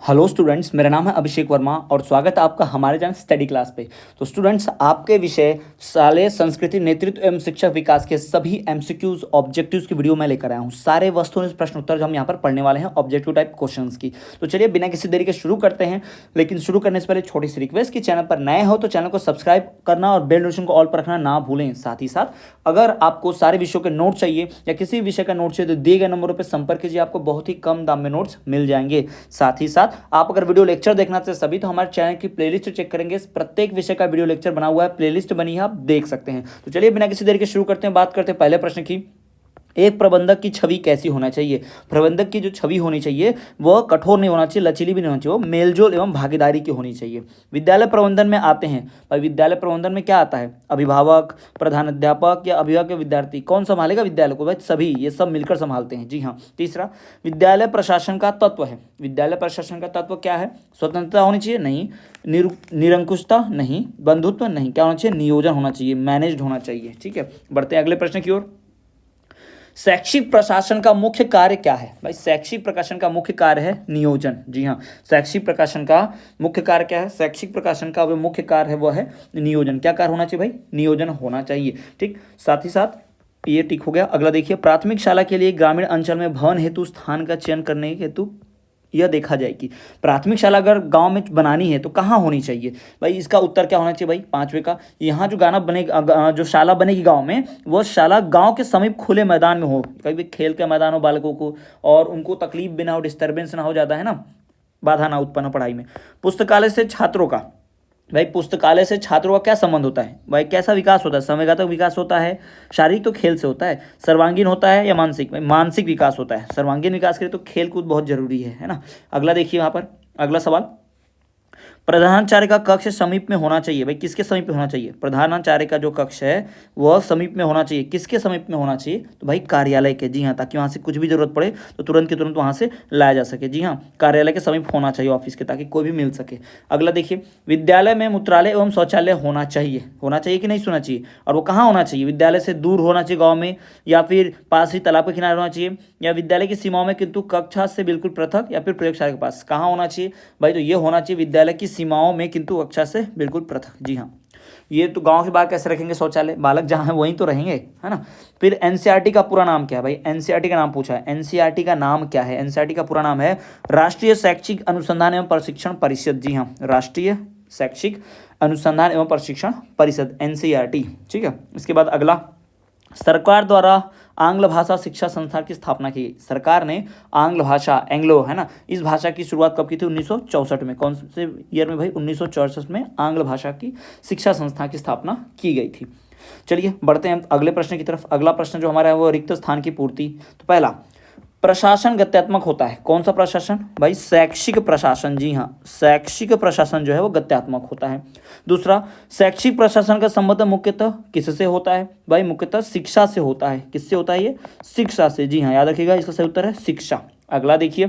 Hello students, मेरा नाम है अभिषेक वर्मा और स्वागत है आपका हमारे चैनल स्टडी क्लास पे। तो स्टूडेंट्स, आपके विषय शालेय संस्कृति नेतृत्व एवं शिक्षक विकास के सभी एमसीक्यूज ऑब्जेक्टिव्स की वीडियो मैं लेकर आया हूँ। सारे वस्तुनिष्ठ प्रश्न उत्तर जो हम यहाँ पर पढ़ने वाले हैं ऑब्जेक्टिव टाइप क्वेश्चंस की। तो चलिए बिना किसी देरी के शुरू करते हैं। लेकिन शुरू करने से पहले छोटी सी रिक्वेस्ट कि चैनल पर नए हो तो चैनल को सब्सक्राइब करना और बेल नोटिफिकेशन को ऑल पर रखना ना भूलें। साथ ही साथ अगर आपको सारे विषयों के नोट चाहिए या किसी विषय का नोट चाहिए तो दिए गए नंबरों पर संपर्क कीजिए, आपको बहुत ही कम दाम में नोट्स मिल जाएंगे। साथ ही साथ आप अगर वीडियो लेक्चर देखना चाहते सभी तो हमारे चैनल की प्लेलिस्ट चेक करेंगे, प्रत्येक विषय का वीडियो लेक्चर बना हुआ है, प्लेलिस्ट बनी है, आप देख सकते हैं। तो चलिए बिना किसी देरी के शुरू करते हैं। बात करते हैं पहले प्रश्न की। एक प्रबंधक की छवि कैसी होना चाहिए? प्रबंधक की जो छवि होनी चाहिए वह कठोर नहीं होना चाहिए, लचीली भी नहीं होनी चाहिए, वो मेलजोल एवं भागीदारी की होनी चाहिए। विद्यालय प्रबंधन में आते हैं भाई, विद्यालय प्रबंधन में क्या आता है? अभिभावक, प्रधानाध्यापक या अभिभावक या विद्यार्थी, कौन संभालेगा विद्यालय को? भाई सभी, ये सब मिलकर संभालते हैं। जी हाँ। तीसरा, विद्यालय प्रशासन का तत्व है। विद्यालय प्रशासन का तत्व क्या है? स्वतंत्रता होनी चाहिए? नहीं। निरंकुशता? नहीं। बंधुत्व? नहीं। क्या होना चाहिए? नियोजन होना चाहिए, मैनेज्ड होना चाहिए। ठीक है, बढ़ते हैं अगले प्रश्न की ओर। शैक्षिक प्रशासन का मुख्य कार्य क्या है? भाई शैक्षिक प्रकाशन का मुख्य कार्य है नियोजन। जी हाँ, शैक्षिक प्रकाशन का मुख्य कार्य क्या है? शैक्षिक प्रकाशन का जो मुख्य कार्य है वो है नियोजन। क्या कार्य होना चाहिए भाई? नियोजन होना चाहिए। ठीक, साथ ही साथ ये ठीक हो गया। अगला देखिए, प्राथमिक शाला के लिए ग्रामीण अंचल में भवन हेतु स्थान का चयन करने हेतु यह देखा जाए कि प्राथमिक शाला अगर गांव में बनानी है तो कहाँ होनी चाहिए? भाई इसका उत्तर क्या होना चाहिए भाई? पांचवे का, यहाँ जो गाना बनेगा, जो शाला बनेगी गांव में, वो शाला गांव के समीप खुले मैदान में हो, कभी खेल के मैदान हो बालकों को, और उनको तकलीफ भी ना हो, डिस्टर्बेंस ना हो ज़्यादा, है ना, बाधा ना उत्पन्न हो पढ़ाई में। पुस्तकालय से छात्रों का, भाई पुस्तकालय से छात्रों का क्या संबंध होता है? भाई कैसा विकास होता है? समयगत विकास होता है, शारीरिक तो खेल से होता है, सर्वांगीण होता है या मानसिक? भाई मानसिक विकास होता है। सर्वांगीण विकास के लिए तो खेल कूद बहुत जरूरी है ना। अगला देखिए यहाँ पर अगला सवाल, प्रधानाचार्य का कक्ष समीप में होना चाहिए। भाई किसके समीप में होना चाहिए? प्रधानाचार्य का जो कक्ष है वह समीप में होना चाहिए। किसके समीप में होना चाहिए? तो भाई कार्यालय के। जी हाँ, ताकि वहाँ से कुछ भी जरूरत पड़े तो तुरंत के तुरंत वहाँ से लाया जा सके। जी हाँ, कार्यालय के समीप होना चाहिए ऑफिस के, ताकि कोई भी मिल सके। अगला देखिए, विद्यालय में मूत्रालय एवं शौचालय होना चाहिए। होना चाहिए कि नहीं होना चाहिए? और वो कहाँ होना चाहिए? विद्यालय से दूर होना चाहिए गाँव में, या फिर पास ही तालाब के किनारे होना चाहिए, या विद्यालय की सीमाओं में किंतु कक्षा से बिल्कुल पृथक, या फिर प्रयोगशाला के पास? कहाँ होना चाहिए भाई? तो ये होना चाहिए विद्यालय की सीमाओं में किंतु कक्षा से बिल्कुल पृथक। जी हाँ, ये तो गांव के बाहर कैसे रखेंगे शौचालय? बालक जहां है वहीं तो रहेंगे, है ना। फिर एनसीईआरटी का पूरा नाम क्या है? भाई एनसीईआरटी का नाम पूछा है। एनसीईआरटी का नाम क्या है? एनसीईआरटी का पूरा नाम है राष्ट्रीय शैक्षिक अनुसंधान एवं प्रशिक्षण परिषद। जी हाँ, राष्ट्रीय शैक्षिक अनुसंधान एवं प्रशिक्षण परिषद, एनसीईआरटी। ठीक है, इसके बाद अगला, सरकार द्वारा आंग्ल भाषा शिक्षा संस्थान की स्थापना की गई। सरकार ने आंग्ल भाषा, एंग्लो, है ना, इस भाषा की शुरुआत कब की थी? 1964 में। कौन से ईयर में भाई? 1964 में आंग्ल भाषा की शिक्षा संस्थान की स्थापना की गई थी। चलिए बढ़ते हैं अगले प्रश्न की तरफ। अगला प्रश्न जो हमारा है वो रिक्त स्थान की पूर्ति। तो पहला, प्रशासन गत्यात्मक होता है। कौन सा प्रशासन? भाई शैक्षिक प्रशासन। जी हाँ, शैक्षिक प्रशासन जो है वो गत्यात्मक होता है। दूसरा, शैक्षिक प्रशासन का संबंध मुख्यतः किससे होता है? भाई मुख्यतः शिक्षा से होता है। किससे होता है ये? शिक्षा से। जी हाँ, याद रखिएगा, इसका सही उत्तर है शिक्षा। अगला देखिए,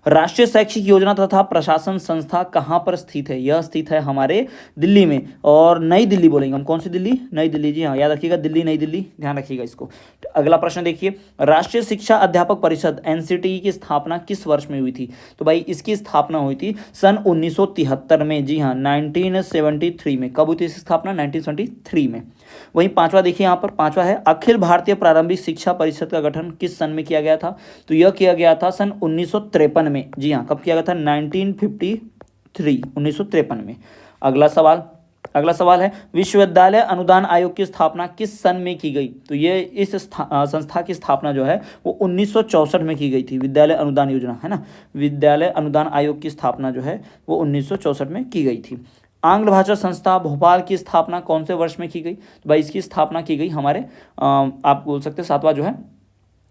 राष्ट्रीय शैक्षिक योजना तथा प्रशासन संस्था कहाँ पर स्थित है? यह स्थित है हमारे दिल्ली में, और नई दिल्ली बोलेंगे हम। कौन सी दिल्ली? नई दिल्ली। जी हाँ, याद रखिएगा, दिल्ली नई दिल्ली, ध्यान रखिएगा इसको। अगला प्रश्न देखिए, राष्ट्रीय शिक्षा अध्यापक परिषद एनसीटी की स्थापना किस वर्ष में हुई थी? तो भाई इसकी स्थापना हुई थी सन 1973 में। जी हाँ, 1973 में। कब हुई थी इसकी स्थापना? 1973 में। वहीं पांचवा देखिए, यहाँ पर पांचवा है, अखिल भारतीय प्रारंभिक शिक्षा परिषद का गठन किस सन में किया गया था? तो यह किया गया था सन 1953 में। जी हाँ, कब किया गया था? 1953 में। अगला सवाल है, विश्वविद्यालय अनुदान आयोग की स्थापना किस सन में की गई? तो ये इस संस्था की स्थापना जो है वो 1964 में की गई थी। विद्यालय अनुदान योजना, है ना, विद्यालय अनुदान आयोग की स्थापना जो है वो 1964 में की गई थी। आंग्ल भाषा संस्था भोपाल की स्थापना कौन से वर्ष में की गई? तो भाई इसकी स्थापना की गई हमारे आप बोल सकते हैं सातवां जो है,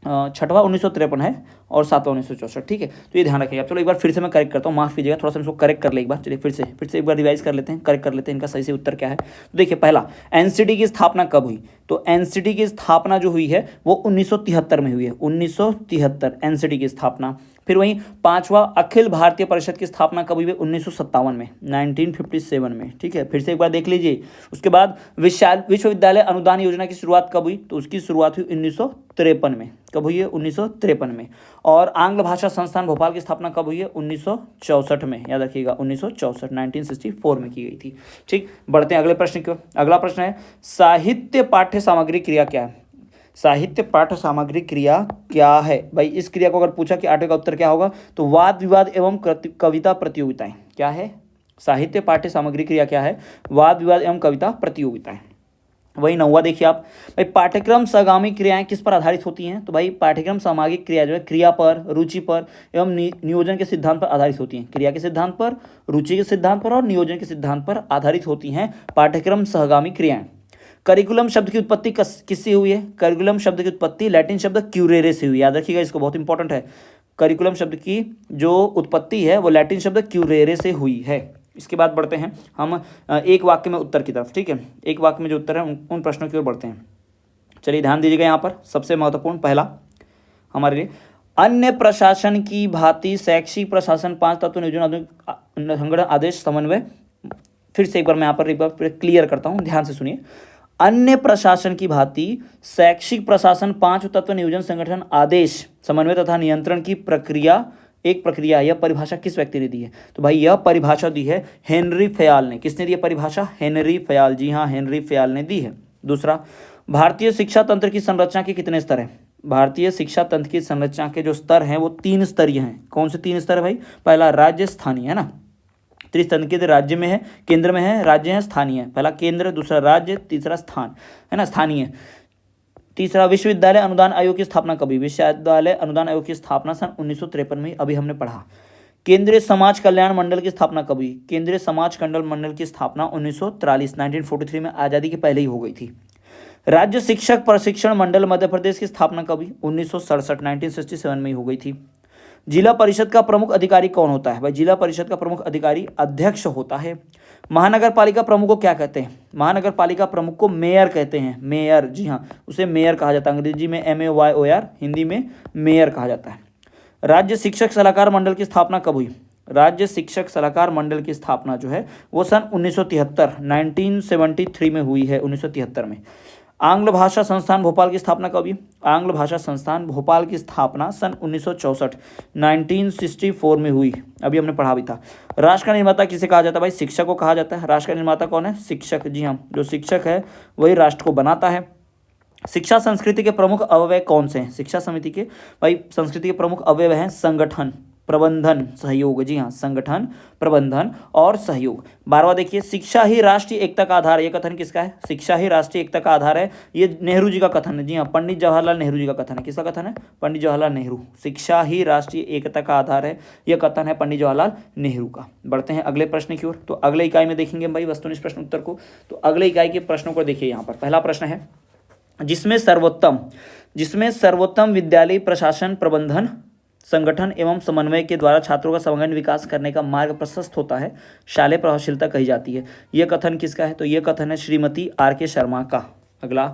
छठवां 1953 है और सातवां 1964। ठीक है, तो ये ध्यान रखिएगा। चलो एक बार फिर से मैं करेक्ट करता हूँ, माफ कीजिएगा, थोड़ा सा इसको करेक्ट कर ले एक बार। चलिए फिर से एक बार रिवाइज कर लेते हैं, करेक्ट कर लेते हैं, इनका सही से उत्तर क्या है। तो देखिए, पहला, एनसीटी की स्थापना कब हुई? तो एनसीटी की स्थापना जो हुई है वो 1973 में हुई है। 1973 एनसीटी की स्थापना। फिर वहीं पांचवा अखिल भारतीय परिषद की स्थापना कब हुई है? 1957 में, 1957 में। ठीक है, फिर से एक बार देख लीजिए। उसके बाद विश्वविद्यालय अनुदान योजना की शुरुआत कब हुई? तो उसकी शुरुआत हुई 1953 में। कब हुई है? 1953 में। और आंग्ल भाषा संस्थान भोपाल की स्थापना कब हुई है? 1964 में। याद रखिएगा 1964, 1964 में की गई थी। ठीक, बढ़ते हैं अगले प्रश्न की ओर। अगला प्रश्न है साहित्य पाठ्य सामग्री क्रिया क्या है? साहित्य पाठ्य सामग्री क्रिया क्या है भाई? इस क्रिया को अगर पूछा कि 8वें का उत्तर क्या होगा, तो वाद विवाद एवं कविता प्रतियोगिताएं। क्या है? साहित्य पाठ्य सामग्री क्रिया क्या है? वाद विवाद एवं कविता प्रतियोगिताएं। वही 9वां देखिए आप, भाई पाठ्यक्रम सहगामी क्रियाएं किस पर आधारित होती हैं? तो भाई पाठ्यक्रम सामाजिक क्रिया जो है क्रिया पर, रुचि पर एवं नियोजन के सिद्धांत पर आधारित होती हैं। क्रिया के सिद्धांत पर, रुचि के सिद्धांत पर और नियोजन के सिद्धांत पर आधारित होती हैं पाठ्यक्रम सहगामी क्रियाएं। करिकुलम शब्द की उत्पत्ति किससे हुई है? करिकुलम शब्द की उत्पत्ति लैटिन शब्द क्यूरेरे से हुई। याद रखिएगा, इसको बहुत इंपॉर्टेंट है। करिकुलम शब्द की जो उत्पत्ति है वो लैटिन शब्द क्यूरेरे से हुई है। इसके बाद बढ़ते हैं हम एक वाक्य में उत्तर की तरफ। ठीक है, एक वाक्य में जो उत्तर है उन प्रश्नों की ओर बढ़ते हैं। चलिए ध्यान दीजिएगा, यहाँ पर सबसे महत्वपूर्ण पहला हमारे लिए, अन्य प्रशासन की भांति शैक्षिक प्रशासन 5 तत्व नियोजन संगठन आदेश समन्वय। फिर से एक बार मैं यहाँ पर क्लियर करता हूँ, ध्यान से सुनिए। अन्य प्रशासन की भांति शैक्षिक प्रशासन 5 तत्व नियोजन संगठन आदेश समन्वय तथा नियंत्रण की एक प्रक्रिया। यह परिभाषा किस व्यक्ति ने दी है? तो भाई यह परिभाषा दी है हेनरी फयाल ने। किसने दी है परिभाषा? हेनरी फयाल। जी हाँ, हेनरी फयाल ने दी है। दूसरा, भारतीय शिक्षा तंत्र की संरचना के कितने स्तर हैं? भारतीय शिक्षा तंत्र की संरचना के जो स्तर हैं वो 3 स्तरीय हैं। कौन से 3 स्तर है भाई? पहला राज्य स्थानीय, है ना, त्रिस्तरीय, राज्य में है, केंद्र में है, राज्य है, स्थानीय है। पहला केंद्र, दूसरा राज्य, तीसरा स्थान, है ना, स्थानीय। तीसरा, विश्वविद्यालय अनुदान आयोग की स्थापना कभी? विश्वविद्यालय अनुदान आयोग की स्थापना सन 1953 में, अभी हमने पढ़ा। केंद्रीय समाज कल्याण मंडल की स्थापना कभी? केंद्रीय समाज कल्याण मंडल की स्थापना 1943, 1943 में, आज़ादी के पहले ही हो गई थी। राज्य शिक्षक प्रशिक्षण मंडल मध्य प्रदेश की स्थापना कभी? 1967, 1967 में ही हो गई थी। जिला परिषद का प्रमुख अधिकारी कौन होता है? भाई जिला परिषद का प्रमुख अधिकारी अध्यक्ष होता है। महानगर पालिका प्रमुख को क्या कहते हैं? महानगर पालिका प्रमुख को मेयर कहते हैं। मेयर, जी हाँ, उसे मेयर कहा जाता है। अंग्रेजी में MAYOR, हिंदी में मेयर कहा जाता है। राज्य शिक्षक सलाहकार मंडल की स्थापना कब हुई? राज्य शिक्षक सलाहकार मंडल की स्थापना जो है वो सन 1973, 1973 में हुई है, 1973 में। आंग्ल भाषा संस्थान भोपाल की स्थापना कब हुई? आंग्ल भाषा संस्थान भोपाल की स्थापना सन 1964, 1964 में हुई, अभी हमने पढ़ा भी था। राष्ट्र का निर्माता किसे कहा जाता है? भाई शिक्षक को कहा जाता है। राष्ट्र का निर्माता कौन है? शिक्षक। जी हाँ, जो शिक्षक है वही राष्ट्र को बनाता है। शिक्षा संस्कृति के प्रमुख अवयव कौन से हैं? शिक्षा समिति के भाई संस्कृति के प्रमुख अवयव हैं संगठन, प्रबंधन, सहयोग। जी हाँ, संगठन, प्रबंधन और सहयोग। 12वां देखिए, शिक्षा ही राष्ट्रीय एकता का आधार है। ये कथन किसका है? शिक्षा ही राष्ट्रीय एकता का आधार है, ये नेहरू जी का कथन है। जी हाँ, पंडित जवाहरलाल नेहरू जी का कथन है। किसका कथन है? पंडित जवाहरलाल नेहरू। शिक्षा ही राष्ट्रीय एकता का आधार है, यह कथन है पंडित जवाहरलाल नेहरू का। बढ़ते हैं अगले प्रश्न की ओर। तो अगले इकाई में देखेंगे भाई वस्तुनिष्ठ प्रश्न उत्तर को। तो अगले इकाई के प्रश्नों को देखिए। यहाँ पर पहला प्रश्न है, जिसमें सर्वोत्तम विद्यालय प्रशासन प्रबंधन संगठन एवं समन्वय के द्वारा छात्रों का समग्र विकास करने का मार्ग प्रशस्त होता है, शालेय प्रभावशीलता कही जाती है। यह कथन किसका है? तो यह कथन है श्रीमती RK शर्मा का। अगला,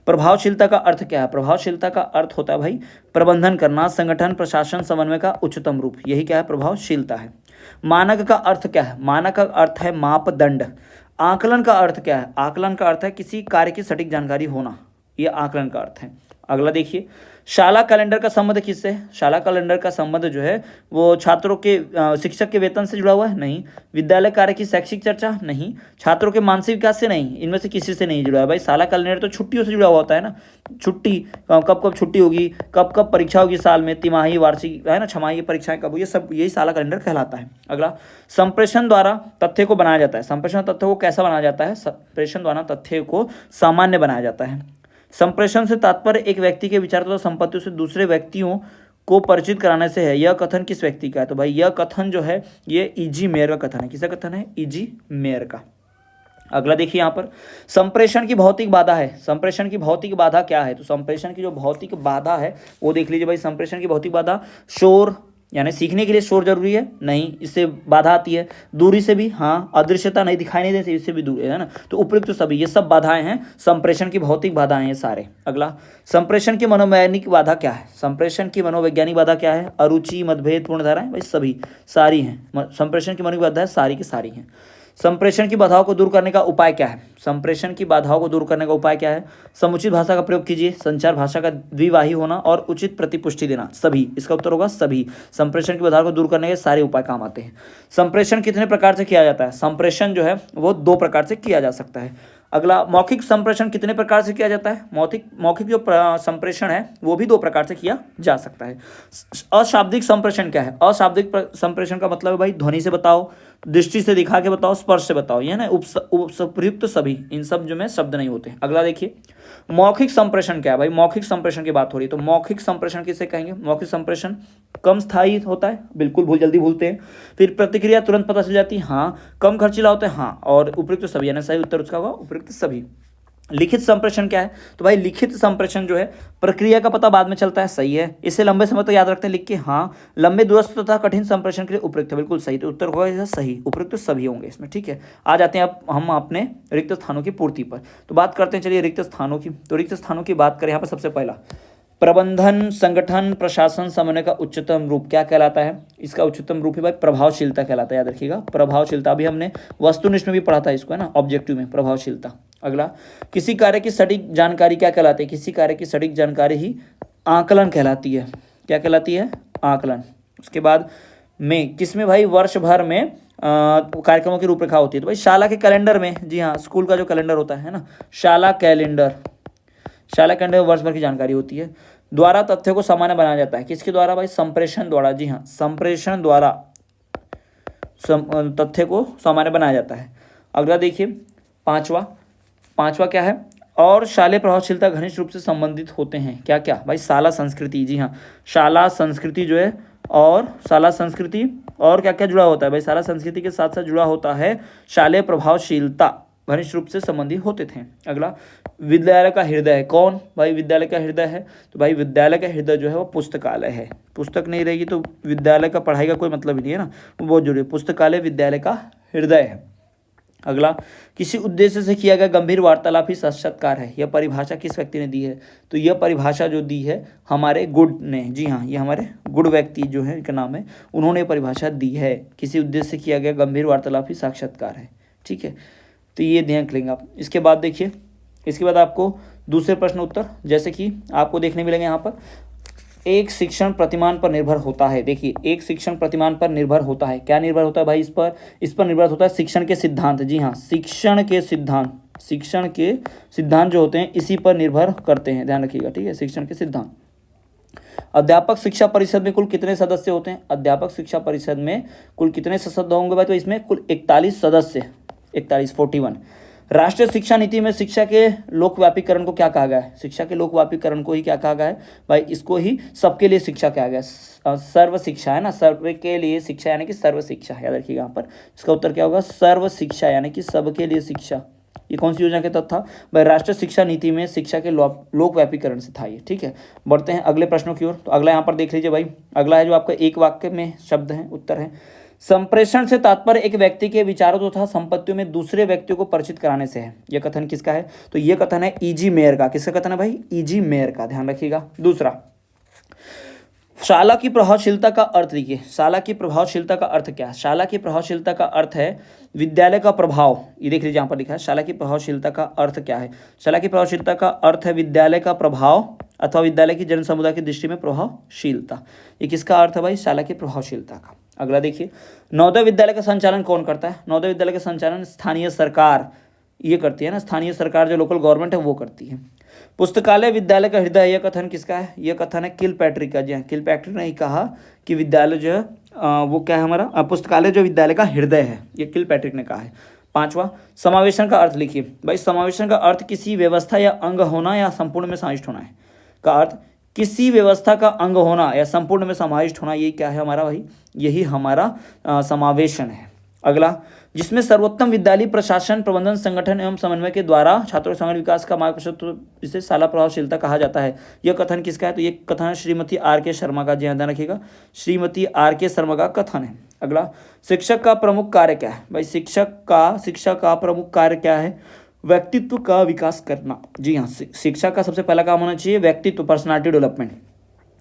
प्रभावशीलता का अर्थ क्या है? प्रभावशीलता का अर्थ होता है भाई प्रबंधन करना, संगठन, प्रशासन, समन्वय का उच्चतम रूप, यही क्या है? प्रभावशीलता है। मानक का अर्थ क्या है? मानक का अर्थ है मापदंड। आकलन का अर्थ क्या है? आकलन का अर्थ है किसी कार्य की सटीक जानकारी होना, यह आकलन का अर्थ है। अगला देखिए, शाला कैलेंडर का संबंध किससे है? शाला कैलेंडर का संबंध जो है वो छात्रों के शिक्षक के वेतन से जुड़ा हुआ है? नहीं। विद्यालय कार्य की शैक्षिक चर्चा? नहीं। छात्रों के मानसिक विकास से? नहीं। इनमें से किसी से नहीं जुड़ा है। भाई शाला कैलेंडर तो छुट्टियों से जुड़ा हुआ होता है ना, छुट्टी कब कब छुट्टी होगी, कब कब परीक्षा होगी साल में, तिमाही, वार्षिक, है ना, छमाही परीक्षाएं कब हुई, ये सब यही शाला कैलेंडर कहलाता है। अगला, संप्रेषण द्वारा तथ्य को बनाया जाता है। संप्रेषण तथ्य को कैसा बनाया जाता है? संप्रेषण द्वारा तथ्य को सामान्य बनाया जाता है। संप्रेषण से तात्पर्य एक व्यक्ति के विचार तथा संपत्तियों से दूसरे व्यक्तियों को परिचित कराने से है। यह कथन किस व्यक्ति का है? तो भाई यह कथन जो है ये E.G. मेयर का कथन है। किसका कथन है? E.G. मेयर का। अगला देखिए, यहाँ पर संप्रेषण की भौतिक बाधा है। संप्रेषण की भौतिक बाधा क्या है? तो संप्रेषण की जो भौतिक बाधा है वो देख लीजिए भाई। संप्रेषण की भौतिक बाधा शोर, यानी सीखने के लिए शोर जरूरी है नहीं, इससे बाधा आती है। दूरी से भी, हाँ, अदृश्यता नहीं, दिखाई नहीं देती, इससे भी दूर है ना। तो उपयुक्त सभी, ये सब बाधाएं हैं, संप्रेषण की भौतिक बाधाएं हैं सारे। अगला, संप्रेषण की मनोवैज्ञानिक बाधा क्या है? संप्रेषण की मनोवैज्ञानिक बाधा क्या है? अरुचि, मतभेद, पूर्ण धाराएं, भाई सभी, सारी हैं। संप्रेषण की मनोवैज्ञानिक बाधाएं सारी की सारी हैं। संप्रेषण की बाधाओं को दूर करने का उपाय क्या है? संप्रेषण की बाधाओं को दूर करने का उपाय क्या है? समुचित भाषा का प्रयोग कीजिए, संचार भाषा का द्विवाही होना और उचित प्रतिपुष्टि देना, सभी। इसका उत्तर होगा सभी। संप्रेषण की बाधाओं को दूर करने के सारे उपाय काम आते हैं। संप्रेषण कितने प्रकार से किया जाता है? संप्रेषण जो है वो 2 प्रकार से किया जा सकता है। अगला, मौखिक संप्रेषण कितने प्रकार से किया जाता है? मौखिक जो संप्रेषण है वो भी 2 प्रकार से किया जा सकता है। अशाब्दिक संप्रेषण क्या है? अशाब्दिक संप्रेषण का मतलब है भाई ध्वनि से बताओ, दृष्टि से दिखा के बताओ, स्पर्श से बताओ, ये ना उपयुक्त सभी, इन सब जो में शब्द नहीं होते। अगला देखिए, मौखिक संप्रेषण क्या है? भाई मौखिक संप्रेषण की बात हो रही है तो मौखिक संप्रेषण किसे कहेंगे? मौखिक संप्रेषण कम स्थायी होता है, बिल्कुल जल्दी भूलते हैं। फिर प्रतिक्रिया तुरंत पता चल जाती है, हाँ। कम खर्चीला होता है, हाँ। और उपयुक्त सभी, यानी सही उत्तर उसका होगा उपयुक्त सभी। लिखित संप्रेषण क्या है? तो भाई लिखित संप्रेषण जो है प्रक्रिया का पता बाद में चलता है, सही है। इसे लंबे समय तक याद रखते हैं लिख के, हाँ। लंबे, दूरस्थ तथा कठिन संप्रेषण के लिए उपयुक्त है, बिल्कुल सही। तो उत्तर होगा सही, उपयुक्त सभी होंगे इसमें, ठीक है। आ जाते हैं अब हम अपने रिक्त स्थानों की पूर्ति पर। तो बात करते हैं चलिए रिक्त स्थानों की। तो रिक्त स्थानों की बात करें यहाँ पर सबसे पहला, प्रबंधन, संगठन, प्रशासन, समन्वय का उच्चतम रूप क्या कहलाता है? इसका उच्चतम रूप है भाई प्रभावशीलता कहलाता है, याद रखिएगा, प्रभावशीलता। अभी हमने वस्तुनिष्ठ में भी पढ़ा था इसको, है ना, ऑब्जेक्टिव में, प्रभावशीलता। अगला, किसी कार्य की सटीक जानकारी क्या कहलाती है? किसी कार्य की सटीक जानकारी ही आकलन कहलाती है। क्या कहलाती है? आकलन। उसके बाद में, किसमें भाई वर्ष भर में कार्यक्रमों की रूपरेखा होती है? तो भाई शाला के कैलेंडर में, जी हाँ, स्कूल का जो कैलेंडर होता है ना, शाला कैलेंडर में वर्ष भर की जानकारी होती है। द्वारा तथ्यों को सामान्य बनाया जाता है, किसके द्वारा भाई? संप्रेषण द्वारा, जी हाँ, संप्रेषण द्वारा तथ्य को सामान्य बनाया जाता है। अगला देखिए, पांचवा क्या है? और शालेय प्रभावशीलता घनिष्ठ रूप से संबंधित होते हैं, क्या क्या भाई? शाला संस्कृति, जी हाँ, शाला संस्कृति जो है, और शाला संस्कृति और क्या क्या जुड़ा होता है भाई? शाला संस्कृति के साथ साथ जुड़ा होता है शालेय प्रभावशीलता, घनिष्ठ रूप से संबंधित होते थे। अगला, विद्यालय का हृदय कौन? भाई विद्यालय का हृदय है, तो भाई विद्यालय का हृदय जो है वो पुस्तकालय है। पुस्तक नहीं रहेगी तो विद्यालय का पढ़ाई का कोई मतलब ही नहीं है ना, वो बहुत जरूरी है। पुस्तकालय विद्यालय का हृदय है। अगला, किसी उद्देश्य से किया गया गंभीर वार्तालाप ही साक्षात्कार है। यह परिभाषा किस व्यक्ति ने दी है? तो यह परिभाषा जो दी है हमारे गुड ने, जी हाँ, ये हमारे गुड व्यक्ति जो है, इनका नाम है, उन्होंने परिभाषा दी है। किसी उद्देश्य से किया गया गंभीर वार्तालाप ही साक्षात्कार है, ठीक है। तो ये ध्यान रखेंगे आप। इसके बाद देखिए, इसके बाद आपको दूसरे प्रश्न उत्तर जैसे कि आपको देखने मिलेंगे यहाँ पर, एक शिक्षण प्रतिमान पर निर्भर होता है। देखिए, एक शिक्षण प्रतिमान पर निर्भर होता है, क्या निर्भर होता है भाई? इस पर निर्भर होता है शिक्षण के सिद्धांत, जी हाँ, शिक्षण के सिद्धांत जो होते हैं इसी पर निर्भर करते हैं, ध्यान रखिएगा, ठीक है, शिक्षण के सिद्धांत। अध्यापक शिक्षा परिषद में कुल कितने सदस्य होते हैं? अध्यापक शिक्षा परिषद में कुल कितने सदस्य होंगे भाई? तो इसमें कुल 41 सदस्य, 41 राष्ट्रीय शिक्षा नीति में शिक्षा के लोकव्यापीकरण को क्या कहा गया है? शिक्षा के लोकव्यापीकरण को ही क्या कहा गया है भाई? इसको ही सबके लिए शिक्षा कहा गया है, सर्व शिक्षा, है ना, सर्व के लिए शिक्षा यानी कि सर्व शिक्षा, याद रखिएगा यहाँ पर। इसका उत्तर क्या होगा? सर्व शिक्षा यानी कि सबके लिए शिक्षा। ये कौन सी योजना के तहत था भाई? राष्ट्रीय शिक्षा नीति में शिक्षा के लोकव्यापीकरण से था ये, ठीक है। बढ़ते हैं अगले प्रश्नों की ओर। तो अगला यहाँ पर देख लीजिए भाई, अगला है जो आपका एक वाक्य में शब्द है, उत्तर है, संप्रेषण से तात्पर्य एक व्यक्ति के विचारों तथा संपत्तियों में दूसरे व्यक्तियों को परिचित कराने से है। यह कथन किसका है? तो यह कथन है E.G. मेयर का। किसका कथन है भाई? E.G. मेयर का, ध्यान रखिएगा। दूसरा, शाला की प्रभावशीलता का अर्थ देखिए, शाला की प्रभावशीलता का अर्थ क्या है? शाला की प्रभावशीलता का अर्थ है विद्यालय का प्रभाव। ये देख लीजिए यहाँ पर लिखा है, शाला की प्रभावशीलता का अर्थ क्या है? शाला की प्रभावशीलता का अर्थ है विद्यालय का प्रभाव अथवा विद्यालय की जन समुदाय की दृष्टि में प्रभावशीलता। ये किसका अर्थ है भाई? शाला की प्रभावशीलता का। अगला देखिए, नवोदय विद्यालय का संचालन कौन करता है? नवोदय विद्यालय का संचालन स्थानीय सरकार ये करती है ना, स्थानीय सरकार जो लोकल गवर्नमेंट है वो करती है। पुस्तकालय विद्यालय का हृदय है, यह कथन किसका है? यह कथन है किलपैट्रिक का। जी हाँ, किलपैट्रिक ने ही कहा कि विद्यालय जो है वो क्या है हमारा, पुस्तकालय जो विद्यालय का हृदय है, ये किलपैट्रिक ने कहा है। पांचवा, समावेशन का अर्थ लिखिए भाई। समावेशन का अर्थ किसी व्यवस्था या अंग होना या संपूर्ण में समाविष्ट होना है। का अर्थ किसी व्यवस्था का अंग होना या संपूर्ण में समाविष्ट होना, ये क्या है हमारा भाई? यही हमारा समावेशन है। अगला, जिसमें सर्वोत्तम विद्यालय प्रशासन प्रबंधन संगठन एवं समन्वय के द्वारा छात्रों के समग्र विकास का मार्ग प्रशस्त, तो इसे शाला प्रभावशीलता कहा जाता है। यह कथन किसका है? तो ये कथन है श्रीमती आर के शर्मा का। जी हाँ, ध्यान रखिएगा, श्रीमती आर के शर्मा का कथन है। अगला, शिक्षक का प्रमुख कार्य क्या है? भाई शिक्षक का प्रमुख कार्य क्या है? व्यक्तित्व का विकास करना। जी हाँ, शिक्षा का सबसे पहला काम होना चाहिए व्यक्तित्व, पर्सनालिटी डेवलपमेंट।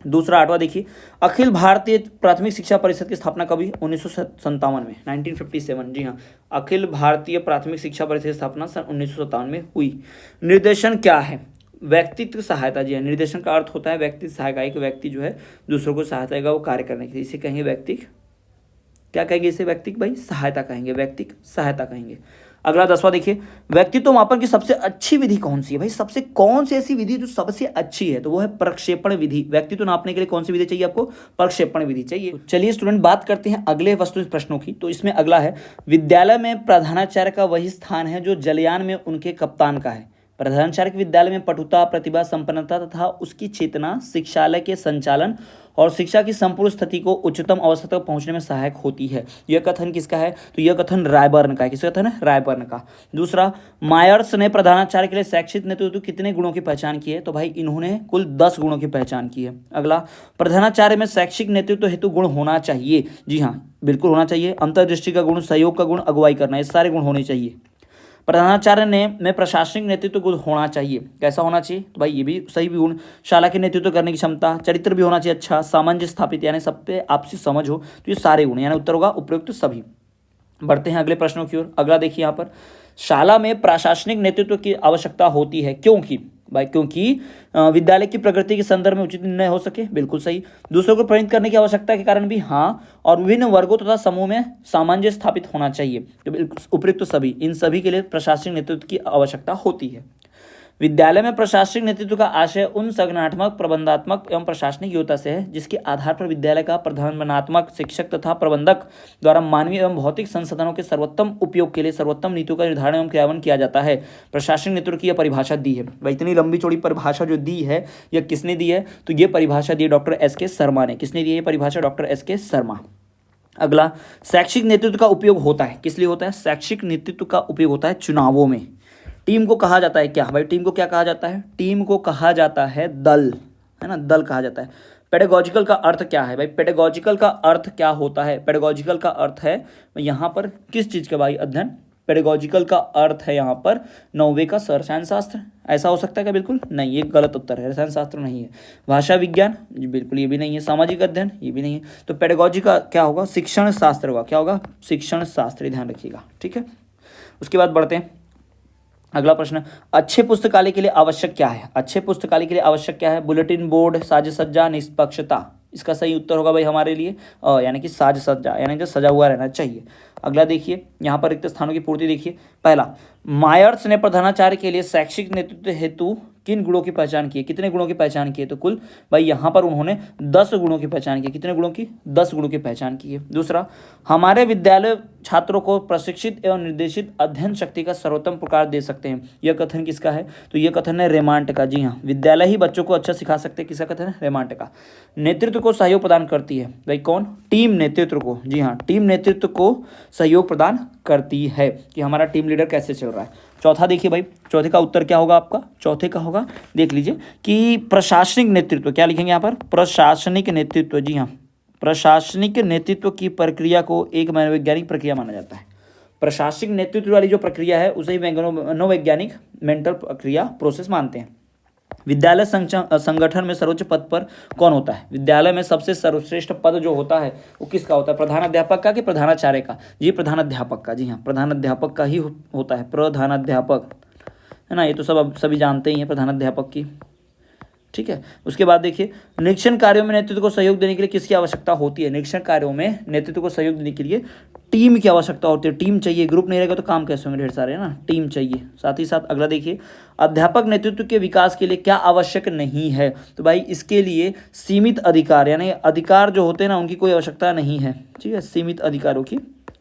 दूसरा, आठवां देखिए, अखिल भारतीय प्राथमिक शिक्षा परिषद की स्थापना कभी? 1957 में, 1957। जी हाँ, अखिल भारतीय प्राथमिक शिक्षा परिषद की स्थापना सन 1957 में हुई। निर्देशन क्या है? व्यक्तित्व सहायता। जी हाँ, निर्देशन का अर्थ होता है व्यक्तित्व सहायता। एक व्यक्ति जो है दूसरों को सहायता देगा वो कार्य करने के लिए, इसे कहेंगे व्यक्तिक, क्या कहेंगे इसे? व्यक्तिक भाई सहायता कहेंगे, व्यक्तिक सहायता कहेंगे। अगला 10वां देखिए, व्यक्तित्व मापन की सबसे अच्छी विधि कौन सी है? भाई सबसे कौन सी ऐसी विधि जो सबसे अच्छी है? तो वो है प्रक्षेपण विधि। व्यक्तित्व नापने के लिए कौन सी विधि चाहिए आपको? प्रक्षेपण विधि चाहिए। तो चलिए स्टूडेंट, बात करते हैं अगले वस्तु प्रश्नों की। तो इसमें अगला है, विद्यालय में प्रधानाचार्य का वही स्थान है जो जलयान में उनके कप्तान का है। प्रधानाचार्य के विद्यालय में पटुता, प्रतिभा, संपन्नता तथा उसकी चेतना शिक्षालय के संचालन और शिक्षा की संपूर्ण स्थिति को उच्चतम अवस्था तक पहुंचने में सहायक होती है। यह कथन किसका है? तो यह कथन रायबर्न का है। किसका कथन है? रायबर्न का। दूसरा, मायर्स ने प्रधानाचार्य के लिए शैक्षिक नेतृत्व कितने गुणों की पहचान की है? तो भाई इन्होंने कुल 10 गुणों की पहचान की है। अगला, प्रधानाचार्य में शैक्षिक नेतृत्व हेतु गुण होना चाहिए। जी हाँ, बिल्कुल होना चाहिए। अंतर्दृष्टि का गुण, सहयोग का गुण, अगुवाई करना, ये सारे गुण होने चाहिए। प्रधानाचार्य में प्रशासनिक नेतृत्व गुण होना चाहिए। कैसा होना चाहिए? तो भाई ये भी सही भी गुण, शाला के नेतृत्व करने की क्षमता, चरित्र भी होना चाहिए अच्छा, सामंजस्य स्थापित यानी सब पे आपसी समझ हो, तो ये सारे गुण, यानी उत्तर होगा उपयुक्त सभी। बढ़ते हैं अगले प्रश्नों की ओर। अगला देखिए यहाँ पर, शाला में प्रशासनिक नेतृत्व की आवश्यकता होती है, क्योंकि? भाई क्योंकि विद्यालय की प्रगति के संदर्भ में उचित निर्णय हो सके। बिल्कुल सही। दूसरों को प्रेरित करने की आवश्यकता के कारण भी हाँ, और विभिन्न वर्गों तथा समूह में सामंजस्य स्थापित होना चाहिए। तो बिल्कुल उपयुक्त सभी, इन सभी के लिए प्रशासनिक नेतृत्व की आवश्यकता होती है। विद्यालय में प्रशासनिक नेतृत्व का आशय उन संगठनात्मक, प्रबंधात्मक एवं प्रशासनिक योग्यता से है जिसके आधार पर विद्यालय का प्रबंधनात्मक, शिक्षक तथा प्रबंधक द्वारा मानवीय एवं भौतिक संसाधनों के सर्वोत्तम उपयोग के लिए सर्वोत्तम नीतियों का निर्धारण एवं क्रियान्वयन किया जाता है। प्रशासनिक नेतृत्व की यह परिभाषा दी है। भाई इतनी लंबी चौड़ी परिभाषा जो दी है, यह किसने दी है? तो ये परिभाषा दी है डॉक्टर एस के शर्मा ने। किसने दी है ये परिभाषा? डॉक्टर एस के शर्मा। अगला, शैक्षिक नेतृत्व का उपयोग होता है, किस लिए होता है? शैक्षिक नेतृत्व का उपयोग होता है चुनावों में। टीम को कहा जाता है क्या? भाई टीम को क्या कहा जाता है? टीम को कहा जाता है दल, है ना, दल कहा जाता है। पेडागोजिकल का अर्थ क्या है? भाई पेडागोजिकल का अर्थ क्या होता है? पेडागोजिकल का अर्थ है यहाँ पर किस चीज़ का भाई अध्ययन? पेडागोजिकल का अर्थ है यहाँ पर 9वीं का रसायन शास्त्र। ऐसा हो सकता है क्या? बिल्कुल नहीं, ये गलत उत्तर है, रसायन शास्त्र नहीं है। भाषा विज्ञान, जी बिल्कुल ये भी नहीं है। सामाजिक अध्ययन, ये भी नहीं है। तो पेडागोजी का क्या होगा? शिक्षण शास्त्र होगा। क्या होगा? शिक्षण शास्त्र, ध्यान रखिएगा, ठीक है। उसके बाद बढ़ते हैं अगला प्रश्न, अच्छे पुस्तकालय के लिए आवश्यक क्या है? अच्छे पुस्तकालय के लिए आवश्यक क्या है? बुलेटिन बोर्ड, साज सज्जा, निष्पक्षता। इसका सही उत्तर होगा भाई हमारे लिए यानी कि साज सज्जा, यानी कि सजा हुआ रहना चाहिए। अगला देखिए यहाँ पर रिक्त स्थानों की पूर्ति देखिए। पहला, मायर्स ने प्रधानाचार्य के लिए शैक्षिक नेतृत्व हेतु किन गुणों की पहचान की है? कितने गुणों की पहचान की है? तो कुल भाई यहाँ पर उन्होंने 10 गुणों की पहचान की। कितने गुणों की? 10 गुणों की पहचान की है। दूसरा, हमारे विद्यालय छात्रों को प्रशिक्षित एवं निर्देशित अध्ययन शक्ति का सर्वोत्तम प्रकार दे सकते हैं। यह कथन किसका है? तो यह कथन है रेमांड का। जी हाँ, विद्यालय ही बच्चों को अच्छा सिखा सकते हैं। किसका कथन है? रेमांड का। नेतृत्व को सहयोग प्रदान करती है। भाई कौन? टीम नेतृत्व को। जी हाँ, टीम नेतृत्व को सहयोग प्रदान करती है कि हमारा टीम लीडर कैसे चल रहा है। चौथा देखिए भाई, चौथे का उत्तर क्या होगा आपका? चौथे का होगा, देख लीजिए कि प्रशासनिक नेतृत्व। क्या लिखेंगे यहाँ पर? प्रशासनिक नेतृत्व। जी हाँ, प्रशासनिक नेतृत्व की प्रक्रिया को एक मनोवैज्ञानिक प्रक्रिया माना जाता है। प्रशासनिक नेतृत्व वाली जो प्रक्रिया है उसे मनोवैज्ञानिक मेंटल प्रक्रिया प्रोसेस मानते हैं। विद्यालय संगठन में सर्वोच्च पद पर कौन होता है? विद्यालय में सबसे सर्वश्रेष्ठ पद जो होता है वो किसका होता है? प्रधानाध्यापक का कि प्रधानाचार्य का? जी प्रधानाध्यापक का। जी हाँ, प्रधानाध्यापक का ही होता है, प्रधानाध्यापक, है ना। ये तो सब सभी जानते ही हैं प्रधानाध्यापक की, ठीक है। उसके बाद देखिए, निरीक्षण कार्यों में नेतृत्व को सहयोग देने के लिए किसकी आवश्यकता होती है? निरीक्षण कार्यों में नेतृत्व को सहयोग देने के लिए टीम की आवश्यकता होती है। टीम चाहिए, ग्रुप नहीं रहेगा तो काम कैसे होंगे? ढेर सारे, है ना, टीम चाहिए। साथ ही साथ अगला देखिए, अध्यापक नेतृत्व के विकास के लिए क्या आवश्यक नहीं है? तो भाई इसके लिए सीमित अधिकार, यानी अधिकार जो होते हैं ना उनकी कोई आवश्यकता नहीं है, ठीक है। सीमित अधिकारों की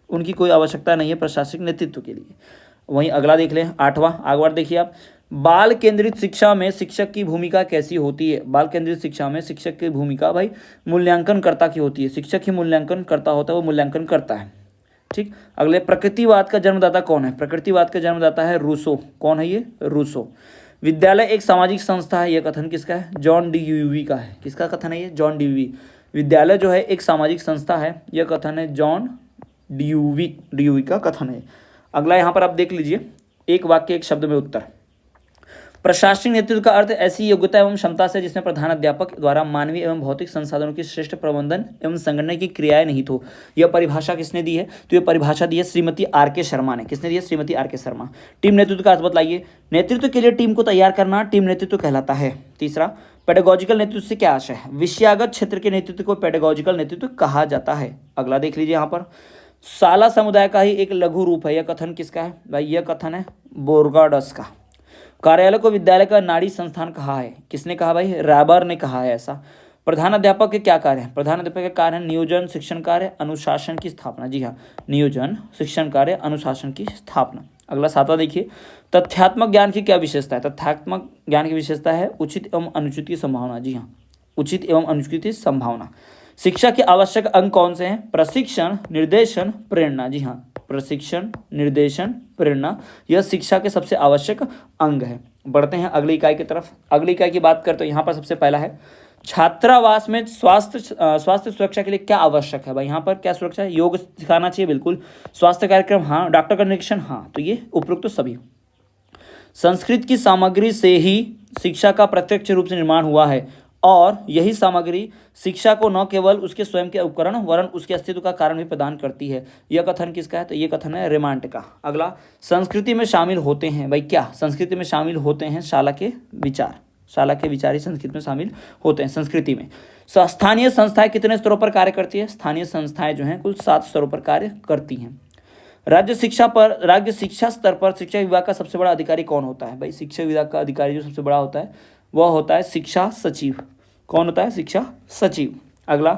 उनकी कोई आवश्यकता नहीं है प्रशासनिक नेतृत्व के लिए। वहीं अगला देख लें, आठवां। आगे देखिए आप, बाल केंद्रित शिक्षा में शिक्षक की भूमिका कैसी होती है? बाल केंद्रित शिक्षा में शिक्षक की भूमिका भाई मूल्यांकनकर्ता की होती है। शिक्षक ही मूल्यांकन करता होता है, वो मूल्यांकन करता है। ठीक। अगले, प्रकृतिवाद का जन्मदाता कौन है? प्रकृतिवाद का जन्मदाता है रूसो। कौन है ये? रूसो। विद्यालय एक सामाजिक संस्था है, यह कथन किसका है? जॉन डीयूवी का है। किसका कथन है ये? जॉन डीयूवी। विद्यालय जो है एक सामाजिक संस्था है, यह कथन है जॉन डीयूवी का कथन है। अगला यहाँ पर आप देख लीजिए, एक वाक्य एक शब्द में उत्तर। प्रशासनिक नेतृत्व का अर्थ ऐसी योग्यता एवं क्षमता से जिसमें प्रधान अध्यापक द्वारा मानवीय एवं भौतिक संसाधनों की श्रेष्ठ प्रबंधन एवं संगठन की क्रियाएं निहित हो। यह परिभाषा किसने दी है? तो यह परिभाषा दी है श्रीमती आर के शर्मा ने। किसने दी है? श्रीमती आर के शर्मा। टीम नेतृत्व का अर्थ बतलाइए। नेतृत्व के लिए टीम को तैयार करना टीम नेतृत्व कहलाता है। तीसरा, पेडागोजिकल नेतृत्व से क्या आशय है? विषयागत क्षेत्र के नेतृत्व को पेडागोजिकल नेतृत्व कहा जाता है। अगला देख लीजिए यहाँ पर, शाला समुदाय का ही एक लघु रूप है, यह कथन किसका है? भाई यह कथन है बोर्गाडस का। कार्यालय को विद्यालय का नाड़ी संस्थान कहा है। किसने कहा भाई? राबर ने कहा है ऐसा। प्रधान अध्यापक के क्या कार्य हैं? प्रधान अध्यापक के कार्य हैं नियोजन, शिक्षण कार्य, अनुशासन की स्थापना। जी हाँ, नियोजन, शिक्षण कार्य, अनुशासन की स्थापना। अगला 7वां देखिए, तथ्यात्मक ज्ञान की क्या विशेषता है? तथ्यात्मक ज्ञान की विशेषता है उचित एवं अनुचित की संभावना। जी हाँ, उचित एवं अनुचित की संभावना। शिक्षा के आवश्यक अंग कौन से हैं? प्रशिक्षण, निर्देशन, प्रेरणा। जी हाँ, प्रशिक्षण, निर्देशन, प्रेरणा, यह शिक्षा के सबसे आवश्यक अंग है। बढ़ते हैं अगली इकाई की तरफ। अगली इकाई की बात करते हैं, यहाँ पर सबसे पहला है छात्रावास में स्वास्थ्य सुरक्षा के लिए क्या आवश्यक है? भाई यहाँ पर क्या सुरक्षा है? योग सिखाना चाहिए, बिल्कुल। स्वास्थ्य कार्यक्रम, हाँ। डॉक्टर का निरीक्षण, हाँ। तो ये उपरोक्त तो सभी। संस्कृत की सामग्री से ही शिक्षा का प्रत्यक्ष रूप से निर्माण हुआ है और यही सामग्री शिक्षा को न केवल उसके स्वयं के उपकरण वरन उसके अस्तित्व का कारण भी प्रदान करती है। यह कथन किसका है? तो ये कथन है रेमांड का। अगला, संस्कृति में शामिल होते हैं। भाई क्या संस्कृति में शामिल होते हैं? शाला के विचार। शाला के विचार ही संस्कृति में शामिल होते हैं। संस्कृति में स्थानीय संस्थाएं कितने स्तरों पर कार्य करती है? स्थानीय संस्थाएं जो हैं कुल 7 स्तरों पर कार्य करती हैं। राज्य शिक्षा स्तर पर शिक्षा विभाग का सबसे बड़ा अधिकारी कौन होता है? भाई शिक्षा विभाग का अधिकारी जो सबसे बड़ा होता है वह होता है शिक्षा सचिव। कौन होता है? शिक्षा सचिव। अगला,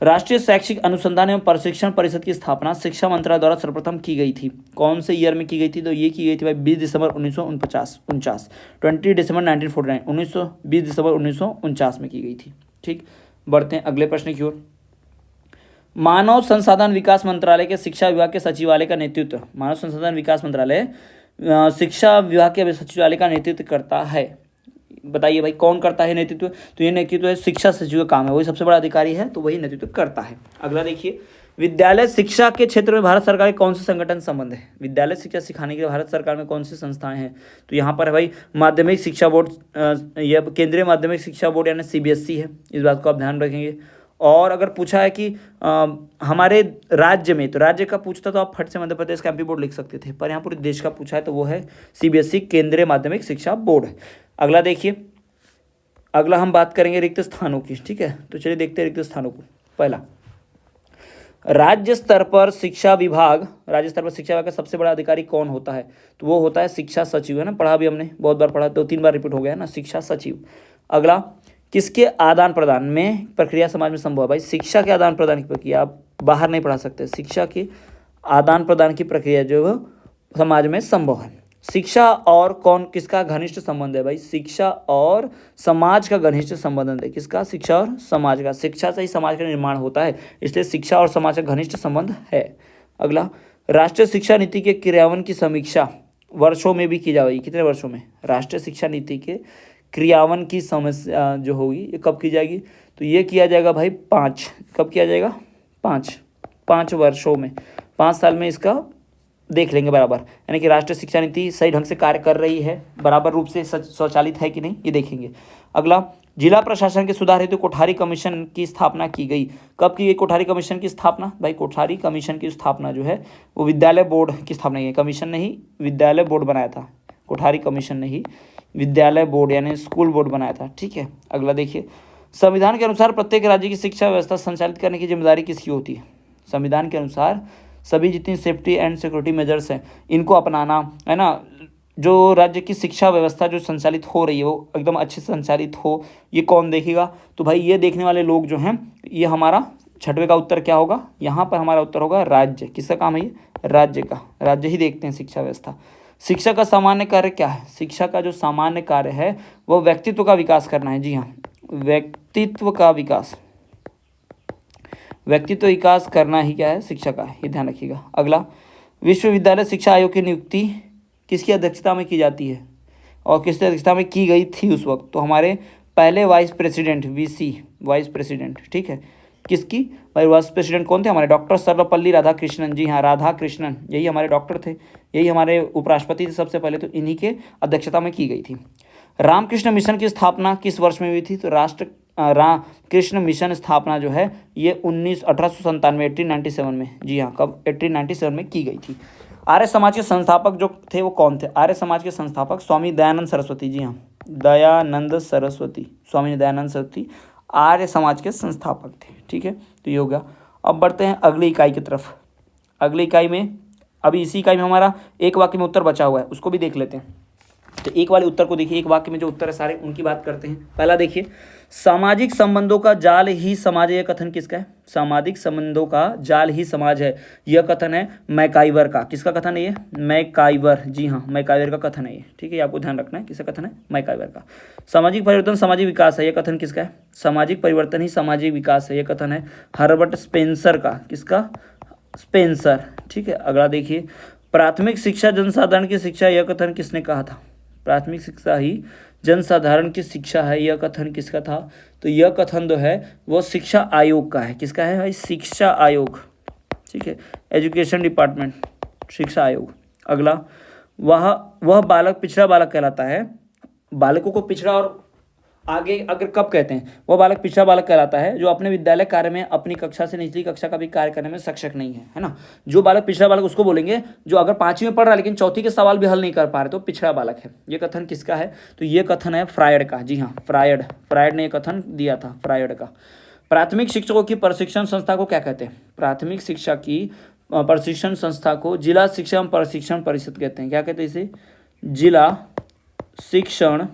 राष्ट्रीय शैक्षिक अनुसंधान एवं प्रशिक्षण परिषद की स्थापना शिक्षा मंत्रालय द्वारा सर्वप्रथम की गई थी। कौन से ईयर में की गई थी? तो ये की गई थी भाई 20 दिसंबर 1949, 20 दिसंबर 1949, 20 दिसंबर 1949 में की गई थी। ठीक, बढ़ते हैं अगले प्रश्न की ओर। मानव संसाधन विकास मंत्रालय के शिक्षा विभाग के सचिवालय का नेतृत्व, मानव संसाधन विकास मंत्रालय शिक्षा विभाग के सचिवालय का नेतृत्व करता है। बताइए भाई कौन करता है नेतृत्व? तो ये नेतृत्व है शिक्षा सचिव का काम है, वही सबसे बड़ा अधिकारी है, तो वही नेतृत्व करता है। अगला देखिए, विद्यालय शिक्षा के क्षेत्र में भारत सरकार के कौन से संगठन संबंध है? विद्यालय शिक्षा सिखाने के लिए भारत सरकार में कौन सी संस्थाएं हैं? तो यहाँ पर है भाई माध्यमिक शिक्षा बोर्ड, यह केंद्रीय माध्यमिक शिक्षा बोर्ड यानी CBSE है, इस बात को आप ध्यान रखेंगे। और अगर पूछा है कि हमारे राज्य में, तो राज्य का पूछता तो आप फट से मध्य प्रदेश का MP बोर्ड लिख सकते थे, पर यहाँ पूरे देश का पूछा है तो वो है CBSE केंद्रीय माध्यमिक शिक्षा बोर्ड। अगला देखिए, अगला हम बात करेंगे रिक्त स्थानों की। ठीक है, तो चलिए देखते हैं रिक्त स्थानों को। पहला, राज्य स्तर पर शिक्षा विभाग का सबसे बड़ा अधिकारी कौन होता है? तो वो होता है शिक्षा सचिव, है ना। पढ़ा भी हमने, बहुत बार पढ़ा, 2-3 बार रिपीट हो गया है ना, शिक्षा सचिव। अगला, किसके आदान प्रदान में प्रक्रिया समाज में संभव है? भाई शिक्षा के आदान प्रदान की प्रक्रिया आप बाहर नहीं पढ़ा सकते। शिक्षा के आदान प्रदान की प्रक्रिया जो है समाज में संभव है। शिक्षा और कौन किसका घनिष्ठ संबंध है? भाई शिक्षा और समाज का घनिष्ठ संबंध है। किसका? शिक्षा और समाज का। शिक्षा से ही समाज का निर्माण होता है, इसलिए शिक्षा और समाज का घनिष्ठ संबंध है। अगला, राष्ट्रीय शिक्षा नीति के क्रियान्वयन की समीक्षा वर्षों में भी की जाएगी। कितने वर्षों में? राष्ट्रीय शिक्षा नीति के क्रियान्वयन की समस्या जो होगी ये कब की जाएगी? तो ये किया जाएगा भाई 5। कब किया जाएगा? 5 वर्षों में, 5 साल में इसका देख लेंगे बराबर, यानी कि राष्ट्रीय शिक्षा नीति सही ढंग से कार्य कर रही है, बराबर रूप से स्वचालित है कि नहीं, ये देखेंगे। अगला, जिला प्रशासन के सुधार हेतु कोठारी कमीशन की स्थापना की गई। कब की गई कोठारी कमीशन की स्थापना? भाई कोठारी कमीशन की स्थापना जो है वो विद्यालय बोर्ड की स्थापना की, कमीशन नहीं विद्यालय बोर्ड बनाया था, कोठारी कमीशन नहीं विद्यालय बोर्ड यानी स्कूल बोर्ड बनाया था। ठीक है, अगला देखिए, संविधान के अनुसार प्रत्येक राज्य की शिक्षा व्यवस्था संचालित करने की जिम्मेदारी किसकी होती है? संविधान के अनुसार सभी जितनी सेफ्टी एंड सिक्योरिटी मेजर्स हैं इनको अपनाना, है ना। जो राज्य की शिक्षा व्यवस्था जो संचालित हो रही है वो एकदम अच्छे से संचालित हो, ये कौन देखेगा? तो भाई ये देखने वाले लोग जो हैं, ये हमारा 6वें का उत्तर क्या होगा? यहाँ पर हमारा उत्तर होगा राज्य। किसका काम है ये? राज्य का। राज्य ही देखते हैं शिक्षा व्यवस्था। शिक्षा का सामान्य कार्य क्या है? शिक्षा का जो सामान्य कार्य है वो व्यक्तित्व का विकास करना है। जी हाँ, व्यक्तित्व का विकास। व्यक्तित्व विकास करना ही क्या है, शिक्षा का है, ये ध्यान रखिएगा। अगला, विश्वविद्यालय शिक्षा आयोग की नियुक्ति किसकी अध्यक्षता में की जाती है और किसकी अध्यक्षता में की गई थी उस वक्त? तो हमारे पहले vice president, VC vice president, ठीक है, किसकी भाई वाइस प्रेसिडेंट कौन थे? हमारे डॉक्टर सर्वपल्ली राधाकृष्णन। जी हाँ, राधाकृष्णन, यही हमारे डॉक्टर थे, यही हमारे उपराष्ट्रपति थे सबसे पहले, तो इन्हीं के अध्यक्षता में की गई थी। रामकृष्ण मिशन की स्थापना किस वर्ष में हुई थी? तो रामकृष्ण मिशन स्थापना जो है ये 1897 1897 में, जी हाँ, कब? 1897 में की गई थी। आर्य समाज के संस्थापक जो थे वो कौन थे? आर्य समाज के संस्थापक स्वामी दयानंद सरस्वती। जी हाँ, दयानंद सरस्वती, स्वामी दयानंद सरस्वती आर्य समाज के संस्थापक थे, ठीक है, तो ये हो गया। अब बढ़ते हैं अगली इकाई की तरफ। अगली इकाई में, अभी इसी इकाई में हमारा एक वाक्य में उत्तर बचा हुआ है, उसको भी देख लेते हैं। तो एक वाले उत्तर को देखिए, एक वाक्य में जो उत्तर है सारे उनकी बात करते हैं। पहला देखिए, सामाजिक संबंधों का जाल ही समाज है, यह कथन किसका है? सामाजिक संबंधों का जाल ही समाज है, यह कथन है मैकाइवर का। किसका कथन है ये? मैकाइवर, जी हाँ, मैकाइवर का कथन है ये, ठीक है, ये आपको ध्यान रखना है, किसका कथन है? मैकाइवर का। सामाजिक परिवर्तन सामाजिक विकास है, यह कथन किसका है? सामाजिक परिवर्तन ही सामाजिक विकास है, यह कथन है हर्बर्ट स्पेंसर का। किसका? स्पेंसर, ठीक है। अगला देखिए, प्राथमिक शिक्षा जनसाधारण की शिक्षा, यह कथन किसने कहा था? प्राथमिक शिक्षा ही जनसाधारण की शिक्षा है, यह कथन किसका था? तो यह कथन जो है वो शिक्षा आयोग का है। किसका है भाई? शिक्षा आयोग, ठीक है, एजुकेशन डिपार्टमेंट, शिक्षा आयोग। अगला, वह बालक पिछड़ा बालक कहलाता है। बालकों को पिछड़ा और आगे अगर कब कहते हैं, वह बालक पिछड़ा बालक कहलाता है जो अपने विद्यालय कार्य में अपनी कक्षा से निचली कक्षा का भी कार्य करने में सक्षम नहीं है ना। जो बालक पिछड़ा बालक उसको बोलेंगे जो अगर 5वीं में पढ़ रहा है लेकिन चौथी के सवाल भी हल नहीं कर पा रहे तो पिछड़ा बालक है। ये कथन किसका है? तो ये कथन है फ्रायड का। जी हाँ, फ्रायड ने ये कथन दिया था, फ्रायड का। प्राथमिक शिक्षकों की प्रशिक्षण संस्था को क्या कहते हैं? प्राथमिक शिक्षा की प्रशिक्षण संस्था को जिला शिक्षा एवं प्रशिक्षण परिषद कहते हैं। क्या कहते हैं इसे? जिला शिक्षण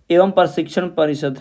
एवं प्रशिक्षण परिषद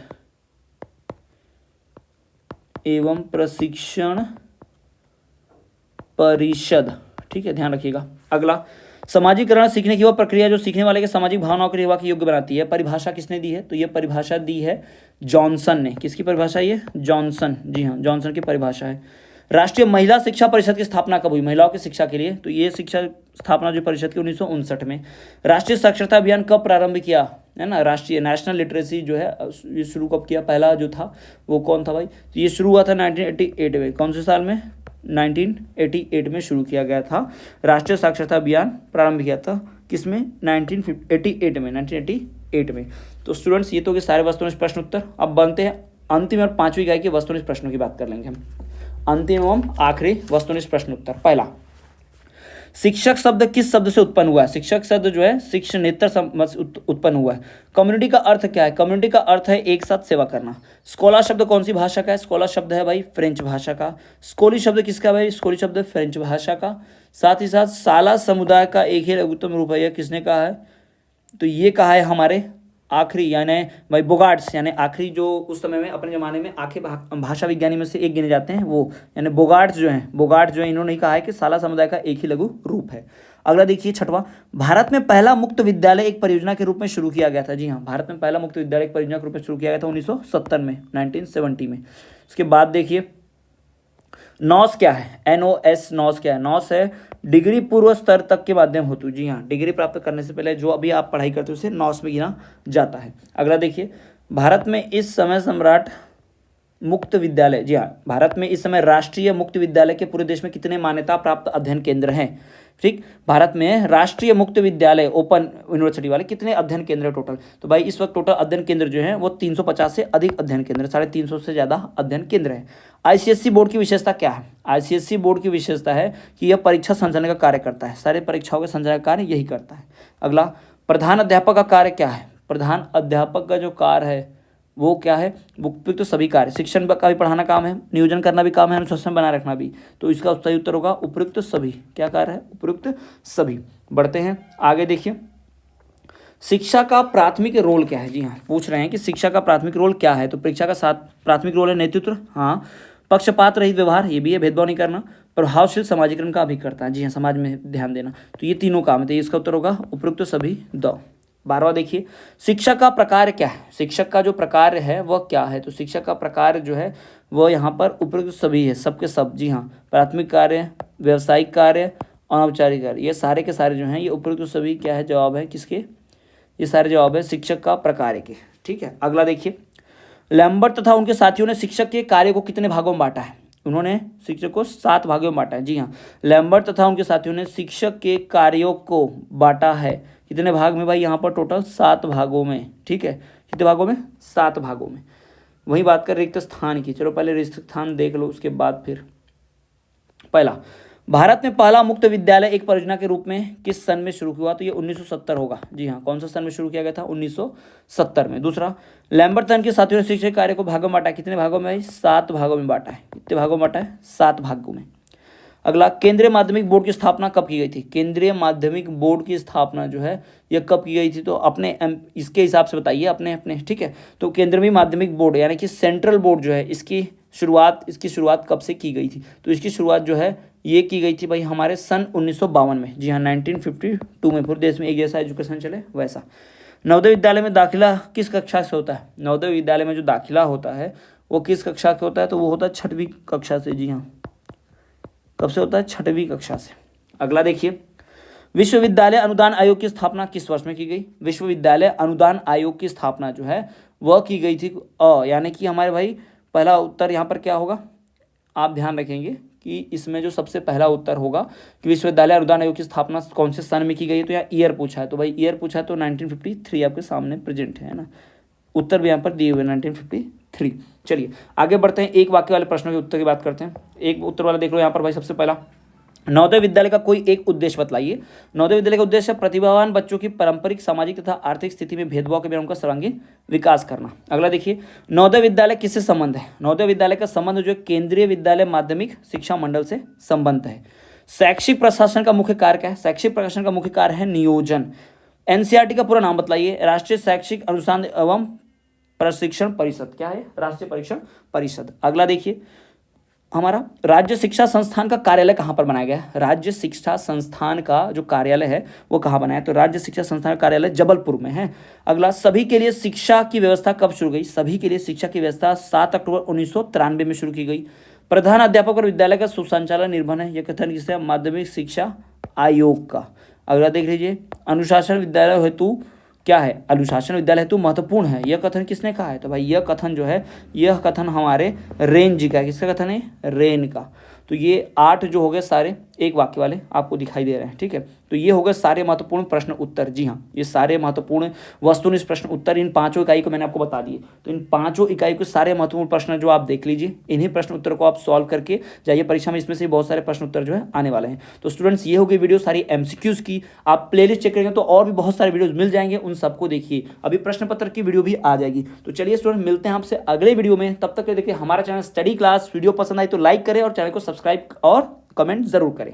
ठीक है, ध्यान रखिएगा। अगला, समाजीकरण सीखने की वह प्रक्रिया जो सीखने वाले के सामाजिक भावनाओं के निर्वाह के योग्य बनाती है। परिभाषा किसने दी है? तो ये परिभाषा दी है जॉनसन ने। किसकी परिभाषा? ये जॉनसन, जी हाँ, जॉनसन की परिभाषा है। राष्ट्रीय महिला शिक्षा परिषद की स्थापना कब हुई महिलाओं की शिक्षा के लिए? तो ये शिक्षा स्थापना जो परिषद की 1959 में। राष्ट्रीय साक्षरता अभियान कब प्रारंभ किया है ना? राष्ट्रीय नेशनल लिटरेसी जो है ये शुरू कब किया? पहला जो था वो कौन था भाई? तो ये शुरू हुआ था 1988 में। कौन से साल में? 1988 में शुरू किया गया था। राष्ट्रीय साक्षरता अभियान प्रारंभ किया था किसमें? 1988 में। तो स्टूडेंट्स ये तो के सारे वस्तुनिष्ठ प्रश्न उत्तर। अब बनते हैं अंतिम और 5वीं इकाई के वस्तुनिष्ठ प्रश्नों की बात कर लेंगे हम। अंतिम एवं आखिरी वस्तुनिष्ठ प्रश्न उत्तर। पहला, शिक्षक शब्द किस शब्द से उत्पन्न हुआ है? शिक्षक शब्द जो है शिक्षणेतर उत्पन्न हुआ है। कम्युनिटी का अर्थ क्या है? कम्युनिटी का अर्थ है एक साथ सेवा करना। स्कॉलर शब्द कौन सी भाषा का है? स्कॉलर शब्द है भाई फ्रेंच भाषा का। स्कूली शब्द किसका है भाई? स्कूली शब्द फ्रेंच भाषा का। साथ ही साथ साला समुदाय का एक ही लघुत्तम रूप है, यह किसने कहा है? तो ये कहा है हमारे आखिरी यानी भाई बोगार्ट्स, यानी आखिरी जो उस समय में अपने ज़माने में आखिरी भाषा विज्ञानी में से एक गिने जाते हैं वो, यानी बोगार्ट्स जो हैं इन्होंने कहा है कि साला समुदाय का एक ही लघु रूप है। अगला देखिए छठवां, भारत में पहला मुक्त विद्यालय एक परियोजना के रूप में शुरू किया गया था। जी हाँ, भारत में पहला मुक्त विद्यालय एक परियोजना के रूप में शुरू किया गया था 1970 में, 1970 में। उसके बाद देखिए नॉस क्या है? NOS, नॉस क्या है? नॉस है डिग्री पूर्व स्तर तक के माध्यम हेतु। जी हाँ, डिग्री प्राप्त करने से पहले जो अभी आप पढ़ाई करते हो उसे नॉस में गिना जाता है। अगला देखिए, भारत में इस समय सम्राट मुक्त विद्यालय, जी हाँ, भारत में इस समय राष्ट्रीय मुक्त विद्यालय के पूरे देश में कितने मान्यता प्राप्त अध्ययन केंद्र हैं? ठीक, भारत में राष्ट्रीय मुक्त विद्यालय ओपन यूनिवर्सिटी वाले कितने अध्ययन केंद्र है टोटल? तो भाई इस वक्त टोटल अध्ययन केंद्र जो है वो 350 से अधिक अध्ययन केंद्र, 350 से ज़्यादा अध्ययन केंद्र है। ICSE बोर्ड की विशेषता क्या है? ICSE बोर्ड की विशेषता है कि यह परीक्षा संचालन का कार्य करता है, सारे परीक्षाओं के संचालन का कार्य यही करता है। अगला, प्रधान अध्यापक का कार्य क्या है? प्रधान अध्यापक का जो कार्य है वो क्या है? उपयुक्त तो सभी कार्य, शिक्षण का भी पढ़ाना काम है, नियोजन करना भी काम है, अनुशासन बनाए रखना भी। तो इसका सही उत्तर होगा उपयुक्त सभी। क्या कार्य है? उपयुक्त सभी। बढ़ते हैं आगे, देखिए शिक्षा का प्राथमिक रोल क्या है? जी हाँ, पूछ रहे हैं कि शिक्षा का प्राथमिक रोल क्या है। तो परीक्षा का साथ प्राथमिक रोल है नेतृत्व, हाँ, पक्षपात रहित व्यवहार, ये भी है, भेदभाव नहीं करना, प्रभावशील समाजीकरण का भी करता है। जी हाँ, समाज में ध्यान देना। तो ये तीनों काम है, तो इसका उत्तर होगा उपयुक्त सभी 2। 12वां देखिए, शिक्षक का प्रकार क्या है, शिक्षक का जो प्रकार है वह क्या है, तो शिक्षक का प्रकार जो है वह यहाँ पर उपयुक्त सभी है, सबके सब, जी हाँ, प्राथमिक कार्य, व्यावसायिक कार्य, अनौपचारिक कार्य, ये सारे के सारे जो हैं ये उपयुक्त सभी क्या है, जवाब है किसके, ये सारे जवाब है शिक्षक का प्रकार के। ठीक है, अगला देखिए, लैम्बर्ट तथा उनके साथियों ने शिक्षक के कार्य को कितने भागों में बांटा है, उन्होंने शिक्षक को 7 भागों में बांटा है, जी हाँ, लैम्बर्ट तथा उनके साथियों ने शिक्षक के कार्यों को बांटा है कितने भाग में भाई, यहाँ पर टोटल 7 भागों में। ठीक है, कितने भागों में, 7 भागों में। वही बात कर रिक्त स्थान की, चलो पहले रिक्त स्थान देख लो उसके बाद फिर। पहला, भारत में पहला मुक्त विद्यालय एक परियोजना के रूप में किस सन में शुरू हुआ, तो ये 1970 होगा, जी हाँ, कौन सा सन में शुरू किया गया था, 1970 में। दूसरा, लैम्बर्ट के साथियों ने शिक्षक कार्य को भागों में बांटा, कितने भागों में भाई, 7 भागों में बांटा है, कितने भागों में बांटा है, 7 भागों में। अगला, केंद्रीय माध्यमिक बोर्ड की स्थापना कब की गई थी, केंद्रीय माध्यमिक बोर्ड की स्थापना जो है यह कब की गई थी, तो अपने इसके हिसाब से बताइए, अपने अपने। ठीक है, तो केंद्रीय माध्यमिक बोर्ड यानी कि सेंट्रल बोर्ड जो है इसकी शुरुआत कब से की गई थी, तो इसकी शुरुआत जो है ये की गई थी भाई हमारे सन 1952 में, जी हाँ, 1952 में। पूरे देश में एक जैसा एजुकेशन चले वैसा। नवोदय विद्यालय में दाखिला किस कक्षा से होता है, नवोदय विद्यालय में जो दाखिला होता है वो किस कक्षा से होता है, तो वो होता है 6वीं कक्षा से, जी हाँ, कब से होता है, 6वीं कक्षा से। अगला देखिए, विश्वविद्यालय अनुदान आयोग की स्थापना किस वर्ष में की गई, विश्वविद्यालय अनुदान आयोग की स्थापना जो है वह की गई थी यानी कि हमारे भाई पहला उत्तर यहाँ पर क्या होगा, आप ध्यान रखेंगे कि इसमें जो सबसे पहला उत्तर होगा कि विश्वविद्यालय अनुदान आयोग की स्थापना कौन से सन में की गई है, तो यहाँ ईयर पूछा है, तो भाई ईयर पूछा है तो 1953 आपके सामने प्रेजेंट है ना, उत्तर भी यहाँ पर दिए हुए 1953। चलिए आगे बढ़ते हैं, एक वाक्य वाले प्रश्नों के उत्तर की बात करते हैं। एक उत्तर वाला देख लो यहाँ पर भाई, सबसे पहला, नवोदय विद्यालय का कोई एक उद्देश्य बतलाइए। नवोदय विद्यालय का उद्देश्य प्रतिभावान बच्चों की पारंपरिक, सामाजिक तथा आर्थिक स्थिति में भेदभाव के बिना उनका सर्वांगीण विकास करना। अगला देखिए, नवोदय विद्यालय किससे संबंध है, नवोदय विद्यालय का संबंध जो है केंद्रीय विद्यालय माध्यमिक शिक्षा मंडल से संबंध है। शैक्षिक प्रशासन का मुख्य कार्य क्या है, शैक्षिक प्रशासन का मुख्य कार्य है नियोजन। एनसीईआरटी का पूरा नाम बतलाइए, राष्ट्रीय शैक्षिक अनुसंधान एवं प्रशिक्षण परिषद, क्या है, राष्ट्रीय परीक्षण परिषद। अगला देखिए, हमारा राज्य शिक्षा संस्थान का कार्यालय कहाँ पर बनाया गया है, राज्य शिक्षा संस्थान का जो कार्यालय है वो कहाँ बनाया है, तो राज्य शिक्षा संस्थान का कार्यालय जबलपुर में है। अगला, सभी के लिए शिक्षा की व्यवस्था कब शुरू गई, सभी के लिए शिक्षा की व्यवस्था 7 अक्टूबर 1993 में शुरू की गई। प्रधान अध्यापक और विद्यालय का सुसंचालन निर्भर है, यह कथन किससे, माध्यमिक शिक्षा आयोग का। अगला देख लीजिए, अनुशासन विद्यालय हेतु क्या है, अनुशासन विद्यालय हेतु महत्वपूर्ण है, यह कथन किसने कहा है, तो भाई यह कथन जो है, यह कथन हमारे रेन जी का है, किसका कथन है, रेन का। तो ये 8 जो हो गए सारे एक वाक्य वाले आपको दिखाई दे रहे हैं। ठीक है, तो ये हो गए सारे महत्वपूर्ण प्रश्न उत्तर, जी हाँ, ये सारे महत्वपूर्ण वस्तुनिष्ठ प्रश्न उत्तर इन 5 इकाई को मैंने आपको बता दिए। तो इन 5 इकाई के सारे महत्वपूर्ण प्रश्न जो आप देख लीजिए, इन्हीं प्रश्न उत्तर को आप सॉल्व करके जाइए परीक्षा में, इसमें से बहुत सारे प्रश्न उत्तर जो है आने वाले हैं। तो स्टूडेंट्स, ये हो गई वीडियो सारी एमसीक्यूज की। आप प्लेलिस्ट चेक करेंगे तो और भी बहुत सारे वीडियोज मिल जाएंगे, उन सबको देखिए। अभी प्रश्न पत्र की वीडियो भी आ जाएगी। तो चलिए स्टूडेंट, मिलते हैं आपसे अगले वीडियो में, तब तक के देखिए हमारा चैनल स्टडी क्लास। वीडियो पसंद आई तो लाइक करें और चैनल को सब्सक्राइब और कमेंट जरूर करें।